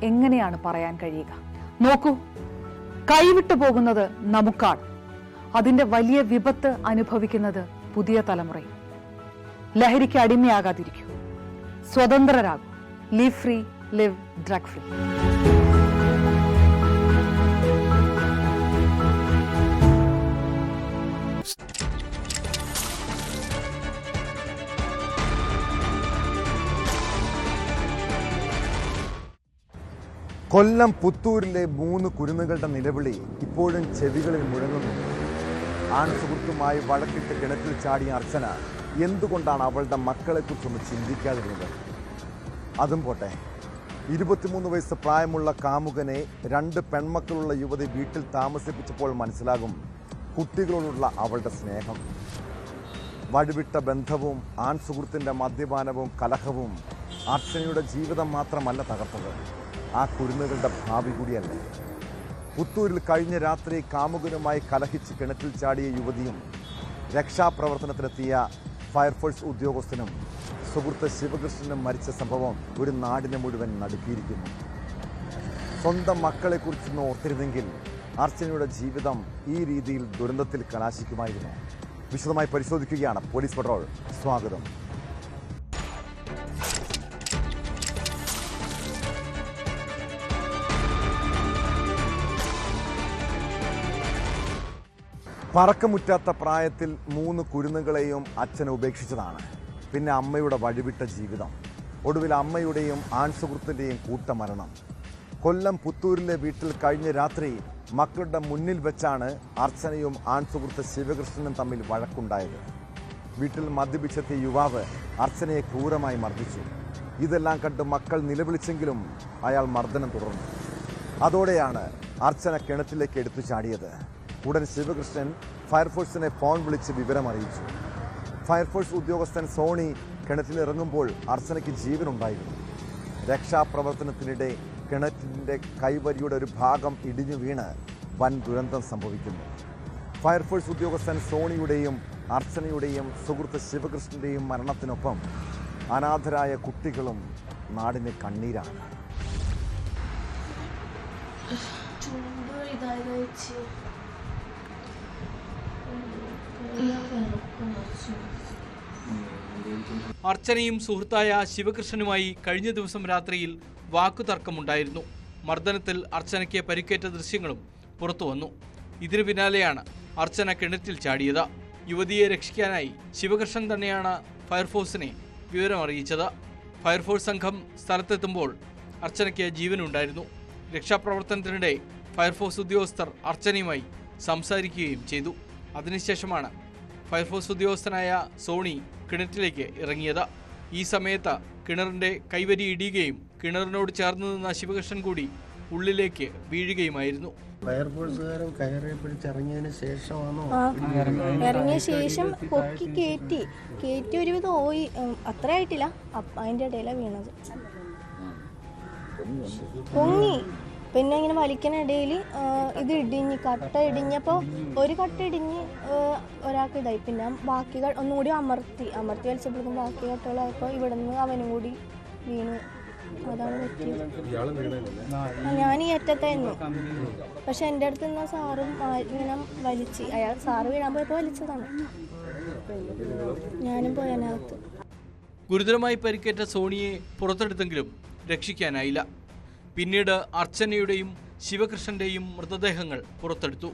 എങ്ങനെയാണ് പറയാൻ കഴിയുക? നോക്കൂ, കൈവിട്ടു പോകുന്നത് നമുക്കാണ്. അതിന്റെ വലിയ വിപത്ത് അനുഭവിക്കുന്നത് പുതിയ തലമുറയും. ലഹരിക്ക് അടിമയാകാതിരിക്കൂ, സ്വതന്ത്രരാകൂ. Live free, live drug free. Kollam പുത്തൂരിലെ 3 കുരുന്നുകളുടെ നിലവിളി ഇപ്പോഴും ചെവികളിൽ മുഴങ്ങുന്നുണ്ട്. ആൺസുഹൃത്തുമായി വഴക്കിട്ട് കിണറ്റിൽ ചാടിയ അർച്ചന എന്തുകൊണ്ടാണ് അവളുടെ മക്കളെക്കുറിച്ചൊന്ന് ചിന്തിക്കാതിരുന്നത്? അതും പോട്ടെ, 23 വയസ്സ് പ്രായമുള്ള കാമുകനെ 2 പെൺമക്കളുള്ള യുവതി വീട്ടിൽ താമസിപ്പിച്ചപ്പോൾ മനസ്സിലാകും കുട്ടികളോടുള്ള അവളുടെ സ്നേഹം. വഴിവിട്ട ബന്ധവും ആൺസുഹൃത്തിൻ്റെ മദ്യപാനവും കലഹവും അർച്ചനയുടെ ജീവിതം മാത്രമല്ല തകർത്തത്, ആ കുരുന്നുകളുടെ ഭാവി കൂടിയല്ലേ. പുത്തൂരിൽ കഴിഞ്ഞ രാത്രി കാമുകനുമായി കലഹിച്ച് കിണറ്റിൽ ചാടിയ യുവതിയും രക്ഷാപ്രവർത്തനത്തിലെത്തിയ ഫയർഫോഴ്സ് ഉദ്യോഗസ്ഥനും സുഹൃത്ത് ശിവകൃഷ്ണനും മരിച്ച സംഭവം ഒരു നാടിനെ മുഴുവൻ നടുക്കിയിരിക്കുന്നു. സ്വന്തം മക്കളെക്കുറിച്ചൊന്ന് ഓർത്തിരുന്നെങ്കിൽ അർച്ചനയുടെ ജീവിതം ഈ രീതിയിൽ ദുരന്തത്തിൽ കലാശിക്കുമായിരുന്നു. വിശദമായി പരിശോധിക്കുകയാണ് പോലീസ് പട്രോൾ. സ്വാഗതം. പറക്കമുറ്റാത്ത പ്രായത്തിൽ 3 കുരുന്നുകളെയും അച്ഛൻ ഉപേക്ഷിച്ചതാണ്. പിന്നെ അമ്മയുടെ വഴിവിട്ട ജീവിതം, ഒടുവിൽ അമ്മയുടെയും ആൺസുഹൃത്തിൻ്റെയും കൂട്ടമരണം. കൊല്ലം പുത്തൂരിലെ വീട്ടിൽ കഴിഞ്ഞ രാത്രി മക്കളുടെ മുന്നിൽ വെച്ചാണ് അർച്ചനയും ആൺസുഹൃത്ത് ശിവകൃഷ്ണനും തമ്മിൽ വഴക്കുണ്ടായത്. വീട്ടിൽ മദ്യപിച്ചെത്തിയ യുവാവ് അർച്ചനയെ ക്രൂരമായി മർദ്ദിച്ചു. ഇതെല്ലാം കണ്ട് മക്കൾ നിലവിളിച്ചെങ്കിലും അയാൾ മർദ്ദനം തുടർന്നു. അതോടെയാണ് അർച്ചന കിണറ്റിലേക്ക് എടുത്തു ചാടിയത്. ഉടൻ ശിവകൃഷ്ണൻ ഫയർഫോഴ്സിനെ ഫോൺ വിളിച്ച് വിവരമറിയിച്ചു. ഫയർഫോഴ്സ് ഉദ്യോഗസ്ഥൻ സോണി കിണറ്റിലിറങ്ങുമ്പോൾ അർച്ചനയ്ക്ക് ജീവനുണ്ടായിരുന്നു. രക്ഷാപ്രവർത്തനത്തിനിടെ കിണറ്റിൻ്റെ കൈവരിയുടെ ഒരു ഭാഗം ഇടിഞ്ഞു വീണ് വൻ ദുരന്തം സംഭവിക്കുന്നു. ഫയർഫോഴ്സ് ഉദ്യോഗസ്ഥൻ സോണിയുടെയും അർച്ചനയുടെയും സുഹൃത്ത് ശിവകൃഷ്ണൻ്റെയും മരണത്തിനൊപ്പം അനാഥരായ കുട്ടികളും നാടിന് കണ്ണീരാണ്. അർച്ചനയും സുഹൃത്തായ ശിവകൃഷ്ണനുമായി കഴിഞ്ഞ ദിവസം രാത്രിയിൽ വാക്കുതർക്കമുണ്ടായിരുന്നു. മർദ്ദനത്തിൽ അർച്ചനയ്ക്ക് പരിക്കേറ്റ ദൃശ്യങ്ങളും പുറത്തു വന്നു. ഇതിനു പിന്നാലെയാണ് അർച്ചന കിണറ്റിൽ ചാടിയത്. യുവതിയെ രക്ഷിക്കാനായി ശിവകൃഷ്ണൻ തന്നെയാണ് ഫയർഫോഴ്സിനെ വിവരമറിയിച്ചത്. ഫയർഫോഴ്സ് സംഘം സ്ഥലത്തെത്തുമ്പോൾ അർച്ചനയ്ക്ക് ജീവനുണ്ടായിരുന്നു. രക്ഷാപ്രവർത്തനത്തിനിടെ ഫയർഫോഴ്സ് ഉദ്യോഗസ്ഥർ അർച്ചനയുമായി സംസാരിക്കുകയും ചെയ്തു. അതിനുശേഷമാണ് ഫയർഫോഴ്സ് ഉദ്യോഗസ്ഥനായ സോണി കിണറ്റിലേക്ക് ഇറങ്ങിയത്. ഈ സമയത്ത് കിണറിന്റെ കൈവരി ഇടിയുകയും കിണറിനോട് ചേർന്ന് നിന്ന ശിവകൃഷ്ണൻ കൂടി ഉള്ളിലേക്ക് വീഴുകയുമായിരുന്നു. ഫയർഫോഴ്സുകാരൻ കയറി പിടിച്ചിറങ്ങിയതിന് ശേഷമാണോ? ഇറങ്ങിയ ശേഷം പൊക്കി കയറ്റി ഒരുവിധം ഓയി, അത്ര ആയിട്ടില്ല, അതിൻ്റെ ഇടയിലാണ് വീണത്. പൊങ്ങി പിന്നെ ഇങ്ങനെ വലിക്കാനിടയിൽ ഇത് ഇടിഞ്ഞ് കട്ട ഇടിഞ്ഞപ്പോൾ ഒരു കട്ട ഇടിഞ്ഞ് ഒരാൾക്ക് ഇതായി. പിന്നെ ബാക്കികൾ ഒന്നുകൂടി അമർത്തി വലിച്ചപ്പോഴേക്കും ബാക്കി കട്ടകളായപ്പോൾ ഇവിടെ നിന്ന് അവനും കൂടി വീണ്. അതാണ് പറ്റിയത്. ഞാൻ ഈ അറ്റത്തായിരുന്നു, പക്ഷെ എൻ്റെ അടുത്ത് നിന്ന സാറും ഇങ്ങനെ വലിച്ച്, അയാൾ സാറ് വീഴാൻ പോയപ്പോൾ വലിച്ചതാണ്. ഞാനും പോയതിനകത്ത്. ഗുരുതരമായി പരിക്കേറ്റ സോണിയെ പുറത്തെടുത്തെങ്കിലും രക്ഷിക്കാനായില്ല. പിന്നീട് അർച്ചനയുടെയും ശിവകൃഷ്ണന്റെയും മൃതദേഹങ്ങൾ പുറത്തെടുത്തു.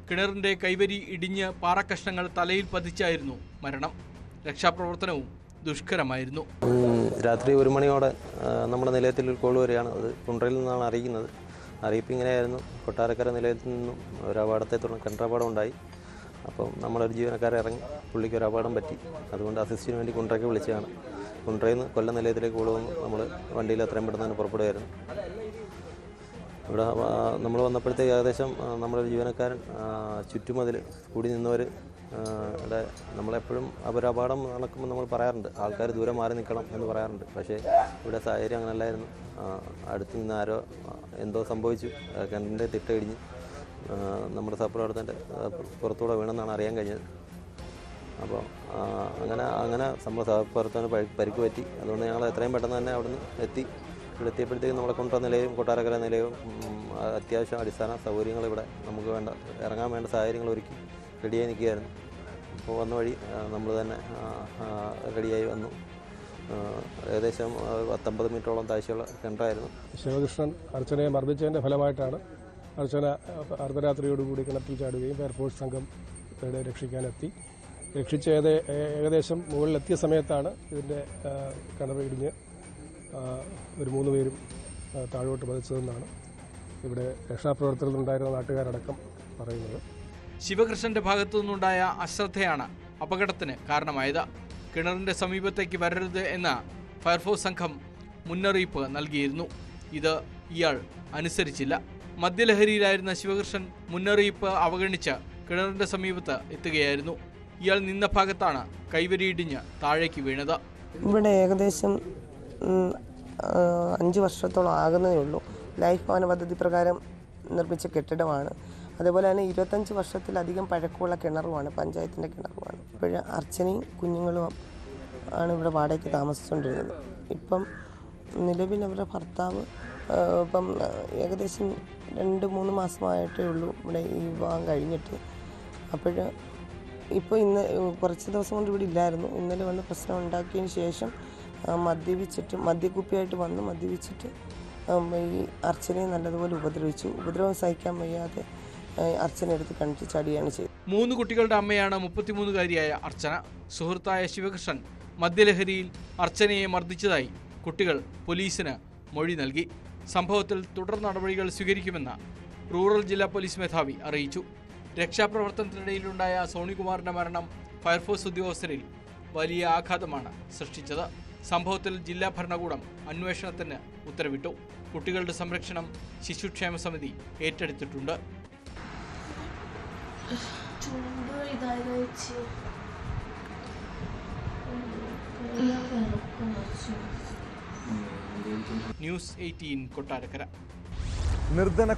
കിണറിന്റെ കൈവരി ഇടിഞ്ഞ് പാറക്കഷ്ണങ്ങൾ തലയിൽ പതിച്ചായിരുന്നു മരണം. രക്ഷാപ്രവർത്തനവും ദുഷ്കരമായിരുന്നു. രാത്രി 1 മണിയോടെ നമ്മുടെ നിലയത്തിൽ ഒരു കോൾ വരികയാണ്. അത് കുണ്ട്രയിൽ നിന്നാണ് അറിയിക്കുന്നത്. അറിയിപ്പ് ഇങ്ങനെയായിരുന്നു: കൊട്ടാരക്കര നിലയത്തിൽ നിന്നും ഒരു അപകടത്തെ തുടർന്ന് കിണറപകടം ഉണ്ടായി. അപ്പം നമ്മളൊരു ജീവനക്കാരെ ഇറങ്ങി, പുള്ളിക്ക് ഒരു അപകടം പറ്റി. അതുകൊണ്ട് അസിസ്റ്റിന് വേണ്ടി കുണ്ട്രയ്ക്ക് വിളിച്ചതാണ്. കുണ്ട്രയിൽ നിന്ന് കൊല്ലം നിലയത്തിലേക്ക് കോൾ വന്നു. നമ്മൾ വണ്ടിയിൽ എത്രയും പെട്ടെന്ന് തന്നെ പുറപ്പെടുകയായിരുന്നു. ഇവിടെ നമ്മൾ വന്നപ്പോഴത്തേക്ക് ഏകദേശം നമ്മളൊരു ജീവനക്കാരൻ ചുറ്റുമതിൽ കൂടി നിന്നവർ ഇവിടെ നമ്മളെപ്പോഴും അപകടം നടക്കുമ്പോൾ നമ്മൾ പറയാറുണ്ട്, ആൾക്കാർ ദൂരെ മാറി നിൽക്കണം എന്ന് പറയാറുണ്ട്. പക്ഷേ ഇവിടെ സാഹചര്യം അങ്ങനെയല്ലായിരുന്നു. അടുത്ത് നിന്ന് ആരോ എന്തോ സംഭവിച്ചു, കിണറിൻ്റെ തിട്ട ഇടിഞ്ഞ് നമ്മുടെ സഹപ്രവർത്തകൻ്റെ പുറത്തൂടെ വീണെന്നാണ് അറിയാൻ കഴിഞ്ഞത്. അപ്പോൾ അങ്ങനെ നമ്മുടെ സഹപ്രവർത്തകന് പരിക്ക് പറ്റി. അതുകൊണ്ട് ഞങ്ങൾ എത്രയും പെട്ടെന്ന് തന്നെ അവിടുന്ന് എത്തി ഇവിടെ എത്തിയപ്പോഴത്തേക്കും നമ്മളെ കൊണ്ടുവന്ന നിലയും കൊട്ടാരക്കര നിലയും അത്യാവശ്യം അടിസ്ഥാന സൗകര്യങ്ങൾ ഇവിടെ നമുക്ക് വേണ്ട ഇറങ്ങാൻ വേണ്ട സാഹചര്യങ്ങൾ ഒരുക്കി റെഡിയായി നിൽക്കുകയായിരുന്നു. അപ്പോൾ വന്ന വഴി നമ്മൾ തന്നെ റെഡിയായി വന്നു. ഏകദേശം 19 മീറ്ററോളം താഴ്ചയുള്ള കിണറായിരുന്നു. ശിവകൃഷ്ണൻ അർച്ചനയെ മർദ്ദിച്ചതിൻ്റെ ഫലമായിട്ടാണ് അർച്ചന അർദ്ധരാത്രിയോടുകൂടി കിണറ്റിൽ ചാടുകയും ഫയർഫോഴ്സ് സംഘം രക്ഷിക്കാനെത്തി. രക്ഷിച്ച് ഏകദേശം മുകളിലെത്തിയ സമയത്താണ് ഇതിൻ്റെ കിണർ ഇടിഞ്ഞ് ഒരു 3 പേരും താഴോട്ട് പതിച്ചതെന്നാണ് ഇവിടെ രക്ഷാപ്രവർത്തനത്തിലുണ്ടായിരുന്ന നാട്ടുകാരടക്കം പറയുന്നത്. ശിവകൃഷ്ണന്റെ ഭാഗത്തു നിന്നുണ്ടായ അശ്രദ്ധയാണ് അപകടത്തിന് കാരണമായത്. കിണറിന്റെ സമീപത്തേക്ക് വരരുത് എന്ന ഫയർഫോഴ്സ് സംഘം മുന്നറിയിപ്പ് നൽകിയിരുന്നു. ഇത് ഇയാൾ അനുസരിച്ചില്ല. മദ്യലഹരിയിലായിരുന്ന ശിവകൃഷ്ണൻ മുന്നറിയിപ്പ് അവഗണിച്ച് കിണറിന്റെ സമീപത്ത് എത്തുകയായിരുന്നു. ഇയാൾ നിന്ന ഭാഗത്താണ് കൈവരിയിടിഞ്ഞ് താഴേക്ക് വീണത്. ഇവിടെ ഏകദേശം 5 വർഷത്തോളം ആകുന്നതേ ഉള്ളൂ. ലൈഫ് ഭവന പദ്ധതി പ്രകാരം നിർമ്മിച്ച കെട്ടിടമാണ്. അതേപോലെ തന്നെ 25 വർഷത്തിലധികം പഴക്കമുള്ള കിണറുമാണ്, പഞ്ചായത്തിൻ്റെ കിണറുമാണ്. ഇപ്പോൾ അർച്ചനയും കുഞ്ഞുങ്ങളും ആണ് ഇവിടെ വാടകയ്ക്ക് താമസിച്ചുകൊണ്ടിരുന്നത്. ഇപ്പം നിലവിൽ അവരുടെ ഭർത്താവ് ഇപ്പം ഏകദേശം 2-3 മാസമായിട്ടേ ഉള്ളൂ ഇവിടെ ഈ വിവാഹം കഴിഞ്ഞിട്ട്. അപ്പോൾ ഇപ്പോൾ ഇന്ന് കുറച്ച് ദിവസം കൊണ്ട് ഇവിടെ ഇല്ലായിരുന്നു. ഇന്നലെ വന്ന് പ്രശ്നം ഉണ്ടാക്കിയതിന് ശേഷം മദ്യക്കുപ്പിയായിട്ട് വന്ന് മദ്യപിച്ചിട്ട് ഈ അർച്ചനയെ നല്ലതുപോലെ ഉപദ്രവിച്ചു. ഉപദ്രവം സഹിക്കാൻ വയ്യാതെ അർച്ചന എടുത്ത് കണ്ടിട്ട് ചടിയാണ് ചെയ്തത്. 3 കുട്ടികളുടെ അമ്മയാണ് 33-കാരിയായ അർച്ചന. സുഹൃത്തായ ശിവകൃഷ്ണൻ മദ്യലഹരിയിൽ അർച്ചനയെ മർദ്ദിച്ചതായി കുട്ടികൾ പോലീസിന് മൊഴി നൽകി. സംഭവത്തിൽ തുടർ നടപടികൾ സ്വീകരിക്കുമെന്ന് റൂറൽ ജില്ലാ പോലീസ് മേധാവി അറിയിച്ചു. രക്ഷാപ്രവർത്തനത്തിനിടയിലുണ്ടായ സോണികുമാറിന്റെ മരണം ഫയർഫോഴ്സ് ഉദ്യോഗസ്ഥരിൽ വലിയ ആഘാതമാണ് സൃഷ്ടിച്ചത്. സംഭവത്തിൽ ജില്ലാ ഭരണകൂടം അന്വേഷണത്തിന് ഉത്തരവിട്ടു. കുട്ടികളുടെ സംരക്ഷണം ശിശുക്ഷേമ സമിതി ഏറ്റെടുത്തിട്ടുണ്ട്. ന്യൂസ് 18 കൊട്ടാരക്കര. നിർധന